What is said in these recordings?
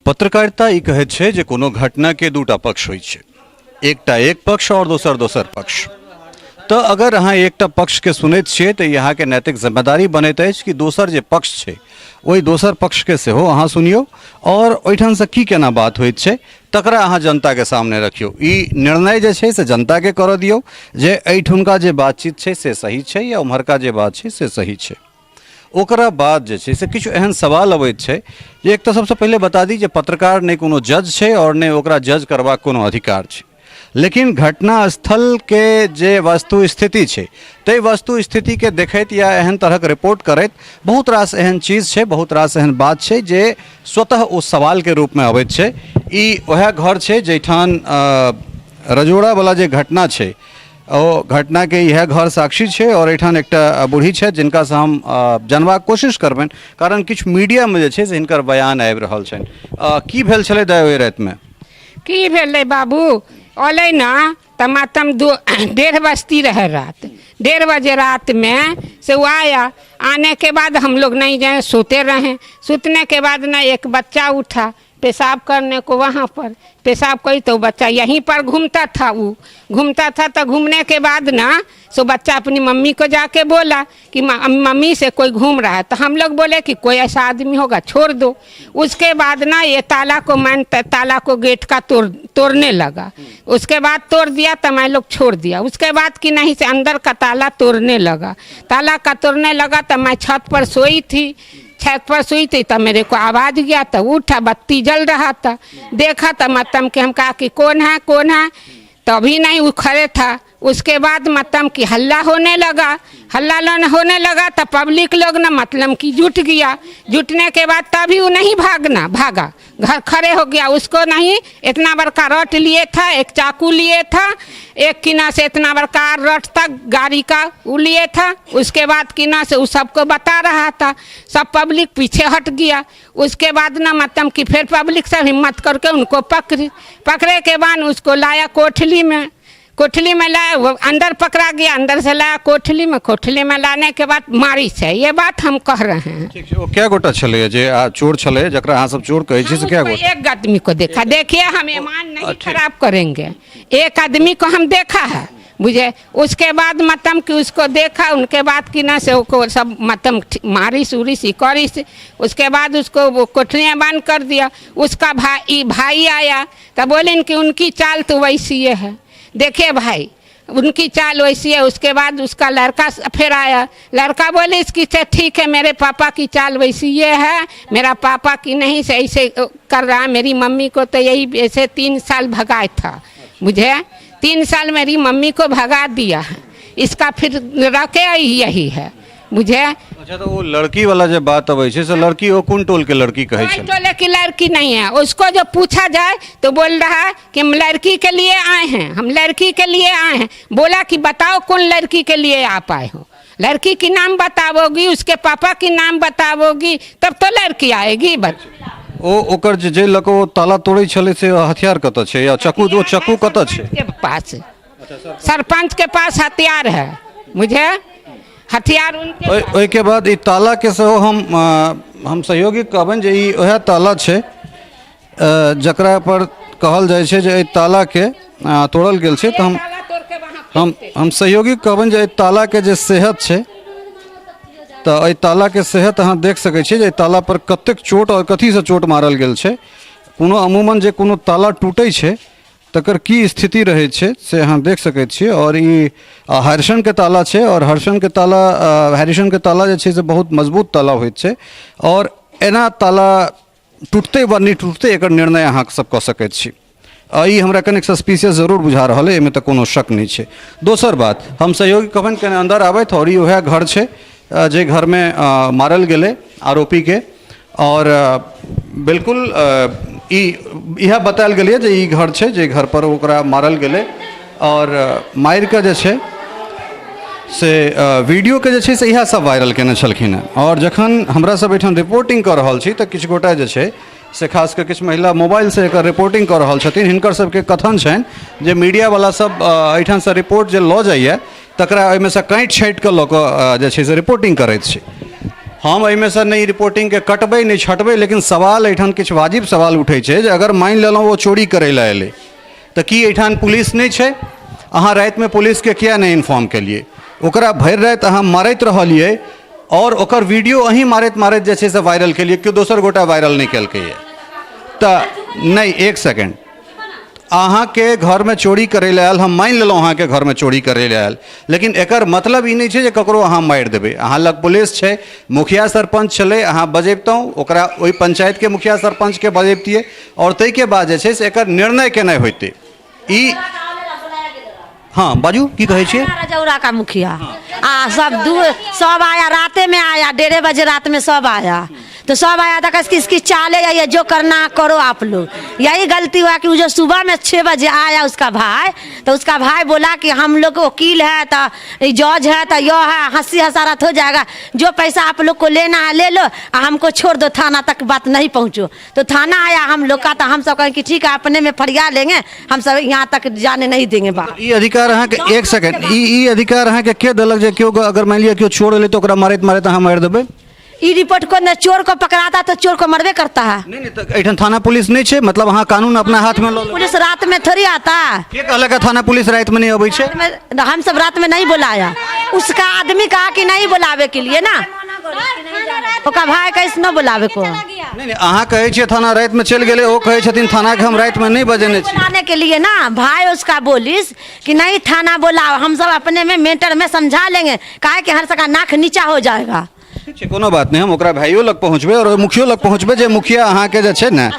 पत्रकारिता ई कहै छै जे कोनो घटना के दूटा पक्ष होइ छै, एकटा एक पक्ष और दोसर दोसर पक्ष। तो अगर अहाँ एकटा पक्ष के सुनैत छियै तऽ यहाँ के नैतिक जिम्मेदारी बनैत अछि कि दोसर जे पक्ष छै ओहि दोसर पक्ष के सेहो अहाँ सुनियौ और ओहिठाम से की केना बात होइत छै तकरा अहाँ जनता के सामने रखियौ। ई निर्णय जे छै से जनता के करऽ दियौ जे एहिठुनका जे बातचीत छै से सही छै या उम्हरका जे बात छै से सही छै। ओकरा बाद जे छै से किछु एहन सवाल अबैत छै जे एक तऽ सबसे पहिले बता दी जे पत्रकार नहि कोनो जज छै और नहि ओकरा जज करबाक कोनो अधिकार छै, लेकिन घटना स्थल के जे वस्तु स्थिति छै ताहि वस्तु स्थिति के देखैत या एहन तरहक रिपोर्ट करैत बहुत रास एहन चीज छै, बहुत रास एहन बात छै जे स्वतः ओ सवाल के रूप में अबैत छै। ई वएह घर छै जैठान रजोड़ा वाला जे घटना छै ओ घटना के यह घर साक्षी छै और एठान एकटा बूढ़ी छै जिनका से हम जानबाक कोशिश करबनि, कारण किछु मीडिया में जे छै से हिनकर बयान आबि रहल छनि। की भेल छलै दाइ ओहि रातिमे? की भेलै बाबू, ओले ना तमातम 1:30 बजती रहे रात, 1:30 बजे रात में से वो आया। आने के बाद हम लोग नहीं गए, सोते रहे। सोतने के बाद ना एक बच्चा उठा पेशाब करने को, वहाँ पर पेशाब करी तो बच्चा यहीं पर घूमता था। वो घूमता था तो घूमने के बाद ना सो बच्चा अपनी मम्मी को जाके बोला कि मम्मी से कोई घूम रहा है। तो हम लोग बोले कि कोई ऐसा आदमी होगा, छोड़ दो। उसके बाद ना ये ताला को गेट का तोड़ने लगा। उसके बाद तोड़ दिया तो मैं लोग छोड़ दिया। उसके बाद कि नहीं से अंदर का ताला तोड़ने लगा। ताला का तोड़ने लगा तो मैं छत पर सोई थी, छत पर सोई थी तब मेरे को आवाज़ गया तो उठा, बत्ती जल रहा था। देखा तो मतम कि हम कहा कि कौन है कौन है, तभी नहीं वो खड़े था। उसके बाद मतलब कि हल्ला होने लगा होने लगा तो पब्लिक लोग ना मतलब कि जुट गया। जुटने के बाद तभी वो नहीं भागा, घर खड़े हो गया। उसको नहीं इतना बड़का रट लिए था, एक चाकू लिए था, एक किना से इतना बड़का रट तक गाड़ी का वो लिए था। उसके बाद किना से वो सबको बता रहा था, सब पब्लिक पीछे हट गया। उसके बाद ना मतलब कि फिर पब्लिक सब हिम्मत करके उनको पकड़े के बाद उसको लाया कोठली में लाया। वो अंदर पकड़ा गया, अंदर से लाया कोठली में लाने के बाद मारी से ये बात हम कह रहे हैं। ठीक है, वो क्या गोटा छले जे चोर छले जकरा अहाँ सब चोर कहै छी से क्या गोटा? एक आदमी को देखा। देखिए हम ईमान नहीं खराब करेंगे, एक आदमी को हम देखा है बुझे। उसके बाद मतलब कि उसको देखा, उनके बाद कि ना से वो सब मतलब मारी सूरी सिकौरी से। उसके बाद उसको कोठरी में बंद कर दिया। उसका भाई आया तो बोले कि उनकी चाल तो वैसी है। देखिए भाई उनकी चाल वैसी है। उसके बाद उसका लड़का फिर आया, लड़का बोले इसकी ठीक है, मेरे पापा की चाल वैसी ये है, मेरा पापा की नहीं से ऐसे कर रहा है। मेरी मम्मी को तो यही ऐसे 3 साल भगाया था मुझे, 3 साल मेरी मम्मी को भगा दिया है। इसका फिर रखे यही है मुझे। अच्छा, तो वो लड़की वाला जो बात अब ऐसे से लड़की वो कौन टोल के लड़की कहे छे? टोले की लड़की नहीं है। उसको जो पूछा जाए तो बोल रहा है कि हम लड़की के लिए आए हैं, हम लड़की के लिए आए हैं। बोला कि बताओ कौन लड़की के लिए आप आए हो, लड़की की नाम बताओगी, उसके पापा की नाम बताओगी तब तो लड़की आएगी। ओ ओकर जे लको ताला तोड़े छले से हथियार कत छे या चाकू? वो चाकू कत छे? के पास सरपंच के पास हथियार है मुझे, हथियार उनके। ओई के बाद ई ताला के से हम सहयोगी कहबन जे ई ओहे ताला छे जकरा पर कहल जाय छे जे ई ताला के तोड़ल गेल छे। तो हम सहयोगी कहबन जे ई ताला के जे सेहत छे तो एहि ताला के सेहत अहाँ देख सकै छी जे ताला पर कतेक चोट और कथी से चोट मारल गेल छै। कोनो अमूमन जे कोनो ताला टूटे छै तकर की स्थिति रहे छै से अहाँ देख सकैत छियै। और ई हैरिसन के ताला छै और हैरिसन के ताला जे छै से बहुत मजबूत ताला होइत छै और एना ताला टूटते वा नहीं टूटते एकर निर्णय अहाँ सब कऽ सकैत छी। ई हमरा कनेक सस्पिशियस जरूर बुझा रहल है, एहिमे तऽ कोनो शक नहीं छै। दोसर बात हम सहयोगी कहबन कने अंदर आबैत और ई वएह घर छै जे घर में मारल गेले आरोपी के। और बिल्कुल यह बतायल गेलै जे ई घर छै जे घर पर ओकरा मारल गेलै और मारि के जे छै से वीडियो के जे छै से इएह सब वायरल केने छलखिन हैं। और जखन हमरा सब एठाम रिपोर्टिंग कर रहल छी तऽ किछु गोटा जे छै से खास कर किछु महिला मोबाइल से एकर रिपोर्टिंग कर रहल छथिन। हिनकर सबके कथन छनि जे मीडिया वाला सब एठाम से रिपोर्ट जे लऽ जाइए तकरा ओहिमे से काटि छाँटि कऽ लऽ कऽ जे छै से रिपोर्टिंग करैत छै। हम एहिमे से नहीं रिपोर्टिंग के कटबै नहीं छटबै, लेकिन सवाल एहिठाम किछु वाजिब सवाल उठै छै जे अगर मानि लेलहुँ वो चोरी करै लए एलै तऽ की एहिठाम पुलिस नहीं छै? अहाँ रातिमे पुलिसके किया नहीं इन्फॉर्म केलिए? ओकरा भरि राति अहाँ मारैत रहलिए और ओकर वीडियो अहीं मारैत मारैत जे छै से वायरल केलिए, केओ दोसर गोटा वायरल नहीं केलकैए। तऽ नहीं, एक सेकेंड, अहाँके घर में चोरी करे लए आयल, हम मानि लेलहुँ अहाँके घर में चोरी करे लए आयल, लेकिन एकर मतलब ई नहीं छै जे ककरो अहाँ मारि देबै। अहाँ लग पुलिस छै, मुखिया सरपंच छलै, अहाँ बजेबतहुँ ओकरा, ओहि पंचायत के मुखिया सरपंच के बजेबतियै और ताहिके बाद जे छै से एकर निर्णय केनाइ होइतै। ई हाँ बाजू, की कहै छियै? रजौरा का मुखिया सब आया, राते में आया, 1:30 बजे रात में सब आया, तो सब आया था किसकी चाले या जो करना करो आप लोग। यही गलती हुआ कि जो सुबह में 6 बजे आया उसका भाई, तो उसका भाई बोला कि हम लोग वकील है, तो जज है, तो यो है, हंसी हसारत हो जाएगा, जो पैसा आप लोग को लेना है ले लो, हमको छोड़ दो, थाना तक बात नहीं पहुँचो। तो थाना आया हम लोग का, तो हम सब कहें कि ठीक है अपने में फरियाद लेंगे, हम सब यहाँ तक जाने नहीं देंगे बात। ई अधिकार अहाँके, एक सेकेंड, ई अधिकार अहाँके के देलक जे केओ अगर मानि लिअ केओ चोर एलै तऽ ओकरा मारैत मारैत अहाँ मारि देबै? ई रिपोर्ट को न चोर को पकड़ाता तो चोर को मरबे करता है। नहीं नहीं, तो एहिठाम थाना पुलिस नहीं छै, मतलब अहाँ कानून अपना हाथ में लो। पुलिस रात में थोड़ी आता। के कहलक है थाना पुलिस रात में नहीं अबै छै? हम सब रात में नहीं बुलाया, उसका आदमी कहा कि नहीं बुलावे के लिए ना, ओका भाई कैसे न बुलावे को। नहीं नहीं, अहाँ कहै छियै थाना रात में चल गेले, ओ कहै छथिन थाना के हम रात में नहीं बजेने छी। बुलाने के लिए ना, भाई उसका बोलिस कि नहीं थाना बुलाओ, हम सब अपने में मेटर में समझा लेंगे, काहे कि हर सका नाक नीचा हो जाएगा। ठीक छै, कोनो बात नहीं, हम ओकरा भाइयों लग पहुँचबै और मुखियो लग पहुँचबै, जे मुखिया अहाँके जे छै ने।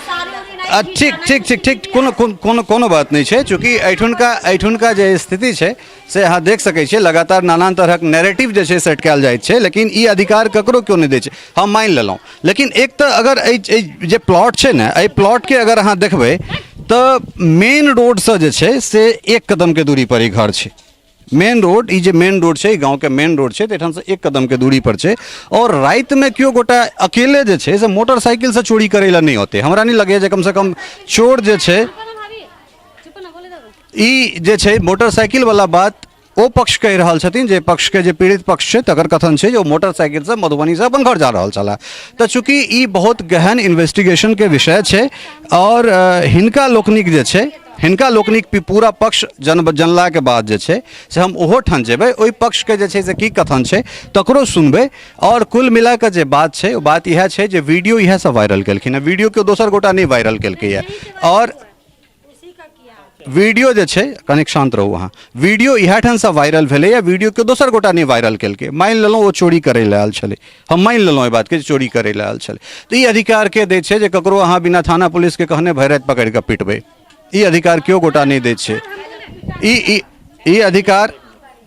ठीक ठीक ठीक ठीक, कोनो बात नहीं छै, चूँकि एहिठुनका जे स्थिति छै से अहाँ देख सकै छियै, लगातार नाना तरहक नैरेटिव जे छै सेट कयल जाइत छै, लेकिन ई अधिकार ककरो क्यों नहीं दै छै, हम मानि लेलहुँ। लेकिन एक तऽ अगर जे प्लॉट छै ने, एहि प्लॉटके अगर अहाँ देखबै तऽ मेन रोडसँ जे छै से 1 कदम के दूरी पर ई घर छै। मेन रोड, ई जे मेन रोड छै, गाँव के मेन रोड छै, तऽ एहिठाम से 1 कदम के दूरी पर छै। और रात में केओ गोटा अकेले जे छै से मोटरसाइकिल से चोरी करे ला नहीं होते। हमरा नहीं लगे जे कम से कम चोर जे छै, ई जे छै मोटरसाइकिल वाला बात ओ पक्ष कहि रहल छथिन, जे पक्ष के जे पीड़ित पक्ष छै तकर कथन छै जे ओ मोटरसाइकिल से मधुबनी से अपन घर जा रहल छला। तऽ चूँकि ई बहुत गहन इन्वेस्टिगेशन के विषय छै और हिनका लोकनिक जे छै, हिनका लोकनिक पूरा पक्ष जनला के बाद जे छै से हम ओहो ठान जेबै, ओहि पक्ष के जे छै से की कथन छै तकरो सुनबै। और कुल मिला के जे बात छै, ओ बात इएह छै जे वीडियो इएह सब वायरल केलखिन है, वीडियो के दोसर गोटा नहीं वायरल केलकै है। और वीडियो जे छै, कनिक शांत रहू अहाँ, वीडियो इएह ठान से वायरल भेलै या वीडियो के दोसर गोटा नहीं वायरल केलकै। मानि लेलहुँ ओ चोरी करे लए आयल छलै, हम मानि लेलहुँ एहि बात के चोरी करे लए आयल छलै, तऽ ई अधिकार के दै छै जे ककरो अहाँ बिना थाना पुलिस के कहने भरि राति पकड़ि कऽ पिटबै? ई अधिकार क्यों गोटा नहीं दै छै?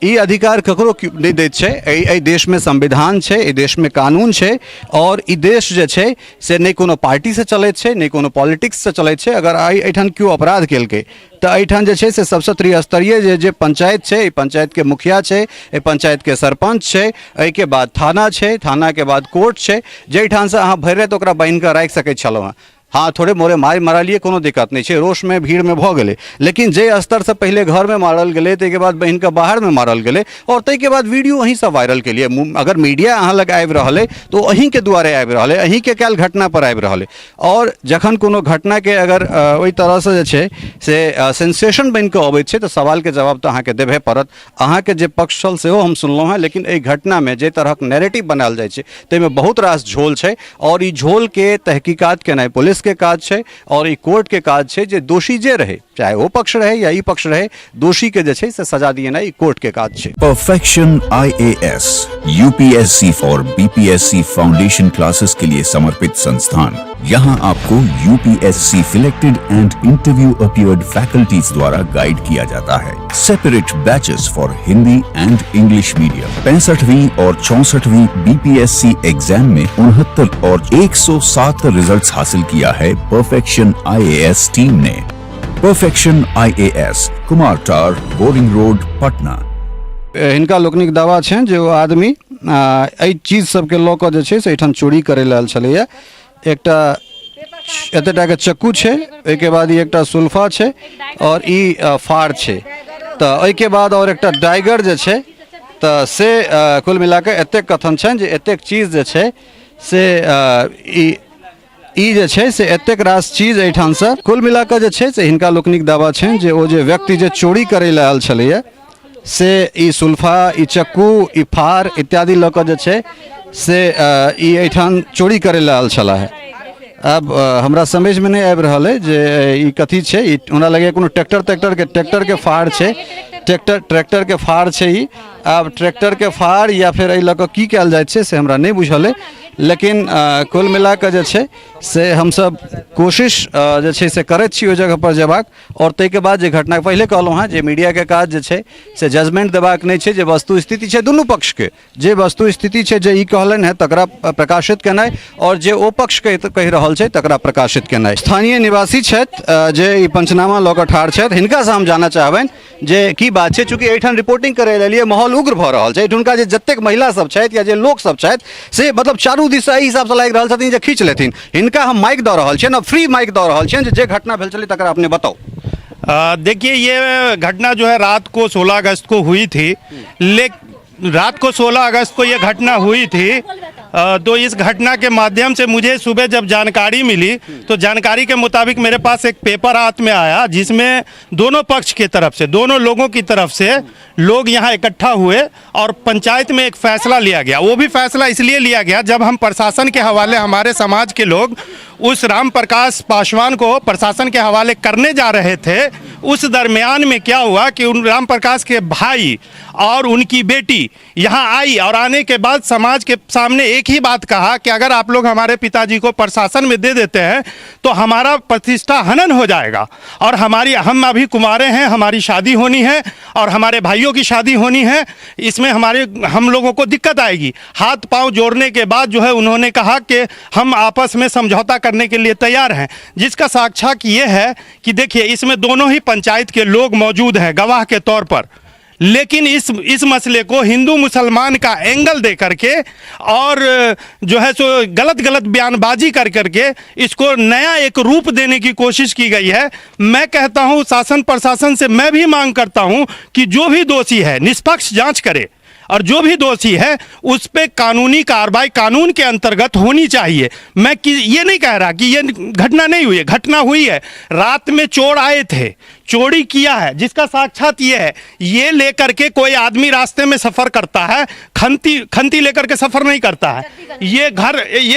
ई अधिकार ककरो नहीं दै छै। एहि देश में संविधान छै, एहि देश में कानून छै, और ई देश जे छै से नहीं कोनो पार्टी से चलैत छै, नहीं कोनो पॉलिटिक्स से चलैत छै। अगर एहिठाम केओ अपराध केलकै तऽ एहिठाम जे छै से सबसे त्रिस्तरीय जे पंचायत छै, पंचायत के मुखिया छै, पंचायत के सरपंच छै, एहिके बाद थाना छै, थाना के बाद कोर्ट छै, जाहिठाम से अहाँ भरि राति ओकरा बान्हि कऽ राखि सकैत छलहुँ हँ। हाँ, थोड़े मोरे मारलिए, कोनो दिक्कत नहीं है, रोष में भीड़ में भ गए, लेकिन जे स्तर से पहले घर में मारल गए, ताहिके बाद बहन के बाहर में मारल गए, और ताहिके बाद वीडियो अहीं सब वायरल के लिए। अगर मीडिया अहाँ लग आबि रहल है तो अहीं के दुआरे आबि रहल है, अहीं के कयल घटना पर आबि रहल है। और जखन कोनो घटना के अगर ओहि तरह से जे छै से सेंसेशन बन के अबैत छै तऽ सवाल के जवाब तो अहाँ के देबे पड़त। अहाँ के जे पक्ष छल सेहो हम सुनलहुँ हैं, लेकिन एहि घटना में जे तरहक नैरेटिव बनायल जाइ छै ताहिमे बहुत रास झोल छै, और ई झोल के तहकीकात केनाइ पुलिस के काज छै और ई कोर्ट के काज छै जे दोषी जे रहे, चाहे वो पक्ष रहे या ई पक्ष रहे, दोषी के जे छै से सजा दिएनाइ ई कोर्ट के काज छै। Perfection IAS UPSC for BPSC foundation classes के लिए समर्पित संस्थान। यहाँ आपको UPSC selected and interview appeared faculties द्वारा गाइड किया जाता है। Separate batches for Hindi and English medium. 65वीं और 64वीं BPSC एग्जाम में 69 और 107 रिजल्ट्स हासिल किया है परफेक्शन IAS टीम ने। परफेक्शन IAS, कुमार टार, बोरिंग रोड, पटना। हिनका लोकनिक दावा छनि जे ओ आदमी एहि चीज सबके लऽ कऽ जे छै से एहिठाम चोरी करे लेल छलैया। एकटा एतेटा के चक्कू छै, ओहिके बाद ई एकटा सुल्फा छै और ई फाड़ छै, तऽ ओहिके बाद और एकटा डाइगर जे छै तऽ से कुल मिलाके एतेक कथन छनि जे एतेक चीज जे छै से ई जे छै से एतेक रास चीज एहिठामसँ कुल मिलाकऽ जे छै से हिनका लोकनिक दावा छनि जे ओ जे व्यक्ति जे चोरी करै लए आयल छलैए से ई सुल्फा, ई चक्कू, ई फार इत्यादि लऽ कऽ जे छै से ई एहिठाम चोरी करै लए आयल छला है। अब हमरा समझमे नहीं आबि रहल है जे ई कथी छै। ई हमरा लगैए कोनो ट्रैक्टर के फाड़ छै, ट्रैक्टर के फाड़ छै ई। आब ट्रैक्टर के फाड़ या फिर एहि लऽ कऽ की कयल जाइत छै से हमरा नहीं बुझल है, लेकिन कुल मिला कऽ जे छै से हमसब कोशिश जे छै से करैत छी ओहि जगह पर जेबाक। और ताहिके बाद जे घटना पहिले कहलहुँ हँ जे मीडिया के काज जे छै से जजमेंट देबाक नहीं छै, जे वस्तु स्थिति छै दुनू पक्ष के, जे वस्तु स्थिति छै जे ई कहलनि है तकरा प्रकाशित केनाइ और जे ओ पक्ष कहि रहल छै तकरा प्रकाशित केनाइ। स्थानीय निवासी छथि जे ई पंचनामा लऽ कऽ ठाढ़ छथि, हिनका से हम जानऽ चाहबनि जे की बात छै। चूँकि एहिठाम रिपोर्टिंग करै लिए माहौल उग्र भऽ रहल छै, एहिठुनका जे जतेक महिला सब छथि या जे लोक सब छथि से मतलब चारू दिससँ एहि हिसाबसँ लागि रहल छथिन जे खींच लेथिन। हिनका हम माइक दऽ रहल छियनि, फ्री माइक दऽ रहल छियनि जे घटना भेल छलै तकरा अपने बताओ। देखिए, ये घटना जो है रात को 16 अगस्त को हुई थी, रात को 16 अगस्त को ये घटना हुई थी। तो इस घटना के माध्यम से मुझे सुबह जब जानकारी मिली तो जानकारी के मुताबिक मेरे पास एक पेपर हाथ में आया जिसमें दोनों पक्ष की तरफ से, दोनों लोगों की तरफ से लोग यहाँ इकट्ठा हुए और पंचायत में एक फैसला लिया गया। वो भी फैसला इसलिए लिया गया जब हम प्रशासन के हवाले, हमारे समाज के लोग उस राम प्रकाश पासवान को प्रशासन के हवाले करने जा रहे थे, उस दरमियान में क्या हुआ कि उन राम प्रकाश के भाई और उनकी बेटी यहाँ आई और आने के बाद समाज के सामने एक ही बात कहा कि अगर आप लोग हमारे पिताजी को प्रशासन में दे देते हैं तो हमारा प्रतिष्ठा हनन हो जाएगा और हम अभी कुंवारे हैं, हमारी शादी होनी है और हमारे भाइयों की शादी होनी है, इसमें हम लोगों को दिक्कत आएगी। हाथ पांव जोड़ने के बाद जो है उन्होंने कहा कि हम आपस में समझौता करने के लिए तैयार हैं, जिसका साक्ष्य ये है कि देखिए इसमें दोनों ही पंचायत के लोग मौजूद हैं गवाह के तौर पर। लेकिन इस मसले को हिंदू मुसलमान का एंगल दे करके और जो है सो गलत बयानबाजी कर करके इसको नया एक रूप देने की कोशिश की गई है। मैं कहता हूं शासन प्रशासन से मैं भी मांग करता हूं कि जो भी दोषी है निष्पक्ष जांच करे और जो भी दोषी है उस पे कानूनी कार्रवाई कानून के अंतर्गत होनी चाहिए। मैं ये नहीं कह रहा कि ये घटना नहीं हुई है, घटना हुई है। रात में चोर आए थे, चोरी किया है, जिसका साक्षात ये है। ये लेकर के कोई आदमी रास्ते में सफर करता है, खंती लेकर के सफर नहीं करता है। ये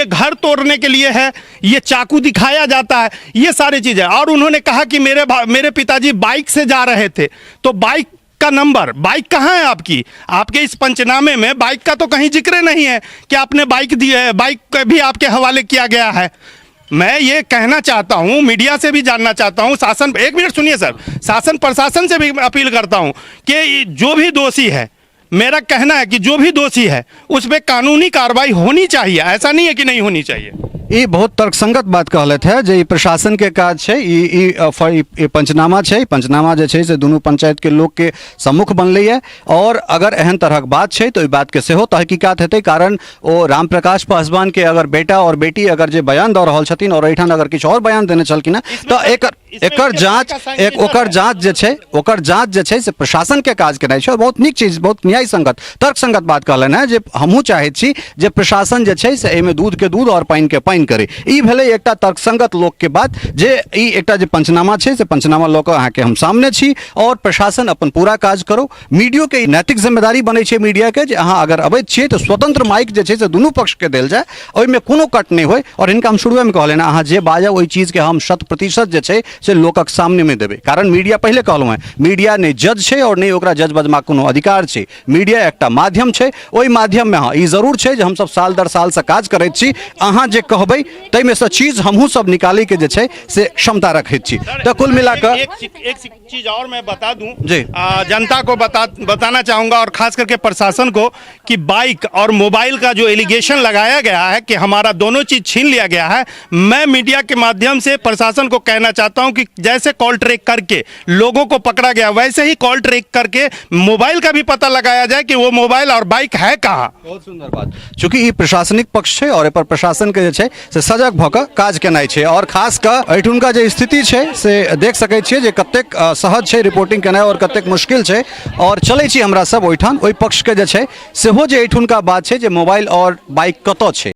घर तोड़ने के लिए है, ये चाकू दिखाया जाता है, ये सारी चीजें। और उन्होंने कहा कि मेरे पिताजी बाइक से जा रहे थे, तो बाइक का नंबर, बाइक कहाँ है आपके इस पंचनामे में बाइक का तो कहीं जिक्र नहीं है कि आपने बाइक दी है, बाइक भी आपके हवाले किया गया है। मैं ये कहना चाहता हूं, मीडिया से भी जानना चाहता हूं, एक मिनट सुनिए सर, शासन प्रशासन से भी अपील करता हूं कि जो भी दोषी है, मेरा कहना है कि जो भी दोषी है उस पर कानूनी कार्रवाई होनी चाहिए, ऐसा नहीं है कि नहीं होनी चाहिए। ये बहुत तर्कसंगत बात कहलत है जे प्रशासन के काज छै, ई पंचनामा छै, पंचनामा जे छै से दुनू पंचायत के लोग के सम्मुख बनलै है। और अगर एहन तरहक बात छै तो ई बात के सेहो तहकीकात हेतै, कारण ओ राम प्रकाश पासवान के अगर बेटा और बेटी अगर जे बयान दऽ रहल छथिन और एहिठाम अगर किछु और बयान देने छलखिन तो ओकर जांच जे छै से प्रशासन के काज केनाइ छै। बहुत नीक चीज, बहुत न्याय संगत तर्कसंगत बात कहलनि है जे हमहूँ चाहैत छी जे प्रशासन जे छै से एहिमे दूध के दूध और पानि के पानि करे। ई भेलै एकटा तर्कसंगत लोक के बात जे ई एकटा जे पंचनामा छै से पंचनामा लऽ कऽ अहाँके हम सामने छी और प्रशासन अपन पूरा काज करो। मीडियो के नैतिक जिम्मेदारी बनै छै मीडिया के जे अहाँ अगर अबैत छियै तो स्वतंत्र माइक जे छै से दुनू पक्ष के देल जाय, ओहिमे कोनो कट नहीं होय। और हिनका हम शुरुए में कहले ना, अहाँ जे बाजब ओहि चीज के हम 100% जे छै से लोकक सामने में देबै। कारण मीडिया पहले कहलहुँ है, मीडिया नहीं जज छै और नहीं ओकरा जज बजबाक कोनो अधिकार छै। मीडिया एकटा माध्यम छै, ओहि माध्यम में हाँ ई जरूर छै जे हम सब साल दर साल से काज करैत छी। अहाँ जे कहबै ताहिमे से चीज हमहूँ सब निकाले के जे छै से क्षमता रखैत छी। तो कुल मिलाकर एक चीज और मैं बता दूं जी, जनता को बताना चाहूंगा और खास करके प्रशासन को कि बाइक और मोबाइल का जो एलिगेशन लगाया गया है कि हमारा दोनों चीज छीन लिया गया है, मैं मीडिया के माध्यम से प्रशासन को कहना चाहता हूं कि जैसे कॉल ट्रैक करके लोगों को पकड़ा गया वैसे ही कॉल ट्रैक करके मोबाइल का भी पता लगाया जाए कि वो मोबाइल और बाइक है कहाँ। बहुत सुंदर बात, चूंकि ये प्रशासनिक पक्ष है और पर प्रशासन के जे छै से सजग भऽ कऽ काज केनाइ छै और खास कऽ एहिठुनका जे स्थिति छै से देख सकै छियै जे कतेक सहज छै रिपोर्टिंग केनाइ और कतेक मुश्किल छै और चलै छी हमरा सब ओहिठाम ओहि पक्षके जे छै सेहो जे एहिठुनका बात छै जे मोबाइल और बाइक कतऽ छै।